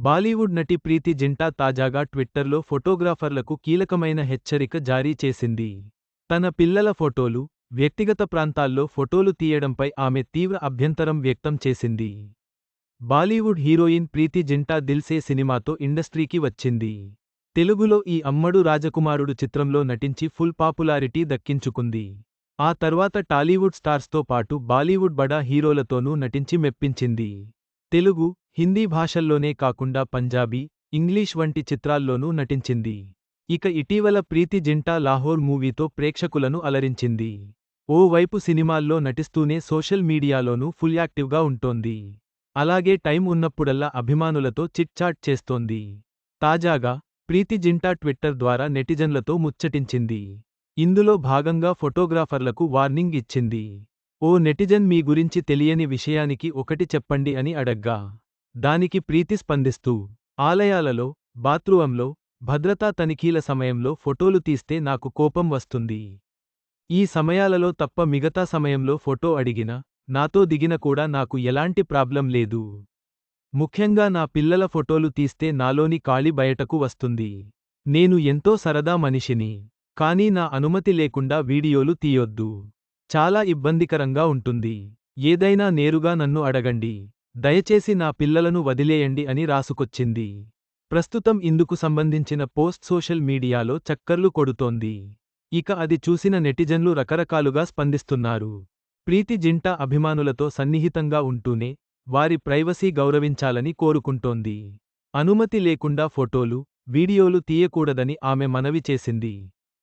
బాలీవుడ్ నటి ప్రీతి జింటా తాజాగా ట్విట్టర్లో ఫోటోగ్రాఫర్లకు కీలకమైన హెచ్చరిక జారీ చేసింది. తన పిల్లల ఫోటోలు, వ్యక్తిగత ప్రాంతాల్లో ఫోటోలు తీయడంపై ఆమె తీవ్ర అభ్యంతరం వ్యక్తం చేసింది. బాలీవుడ్ హీరోయిన్ ప్రీతి జింటా దిల్ సే సినిమాతో ఇండస్ట్రీకి వచ్చింది. తెలుగులో ఈ అమ్మడు రాజకుమారుడు చిత్రంలో నటించి ఫుల్ పాపులారిటీ దక్కించుకుంది. ఆ తర్వాత టాలీవుడ్ స్టార్స్తో పాటు బాలీవుడ్ బడా హీరోలతోనూ నటించి మెప్పించింది. తెలుగు, హిందీ భాషల్లోనే కాకుండా పంజాబీ, ఇంగ్లీష్ వంటి చిత్రాల్లోనూ నటించింది. ఇక ఇటీవల ప్రీతి జింటా లాహోర్ మూవీతో ప్రేక్షకులను అలరించింది. ఓ వైపు సినిమాల్లో నటిస్తూనే సోషల్ మీడియాలోనూ ఫుల్ యాక్టివ్గా ఉంటోంది. అలాగే టైం ఉన్నప్పుడల్లా అభిమానులతో చిట్ చాట్ చేస్తోంది. తాజాగా ప్రీతి జింటా ట్విట్టర్ ద్వారా నెటిజన్లతో ముచ్చటించింది. ఇందులో భాగంగా ఫోటోగ్రాఫర్లకు వార్నింగ్ ఇచ్చింది. ఓ నెటిజన్ మీ గురించి తెలియని విషయానికి ఒకటి చెప్పండి అని అడగ్గా, దానికి ప్రీతి స్పందిస్తూ, ఆలయాలలో, బాత్రూంలో, భద్రతా తనిఖీల సమయంలో ఫోటోలు తీస్తే నాకు కోపం వస్తుంది. ఈ సమయాలలో తప్ప మిగతా సమయంలో ఫోటో అడిగినా, నాతో దిగిన కూడా నాకు ఎలాంటి ప్రాబ్లం లేదు. ముఖ్యంగా నా పిల్లల ఫోటోలు తీస్తే నాలోని కాళి బయటకు వస్తుంది. నేను ఎంతో సరదా మనిషిని. కానీ నా అనుమతి లేకుండా వీడియోలు తీయొద్దు. చాలా ఇబ్బందికరంగా ఉంటుంది. ఏదైనా నేరుగా నన్ను అడగండి. దయచేసి నా పిల్లలను వదిలేయండి అని రాసుకొచ్చింది. ప్రస్తుతం ఇందుకు సంబంధించిన పోస్ట్ సోషల్ మీడియాలో చక్కర్లు కొడుతోంది. ఇక అది చూసిన నెటిజన్లు రకరకాలుగా స్పందిస్తున్నారు. ప్రీతి జింటా అభిమానులతో సన్నిహితంగా ఉంటూనే, వారి ప్రైవసీ గౌరవించాలని కోరుకుంటోంది. అనుమతి లేకుండా ఫోటోలు, వీడియోలు తీయకూడదని ఆమె మనవి చేసింది.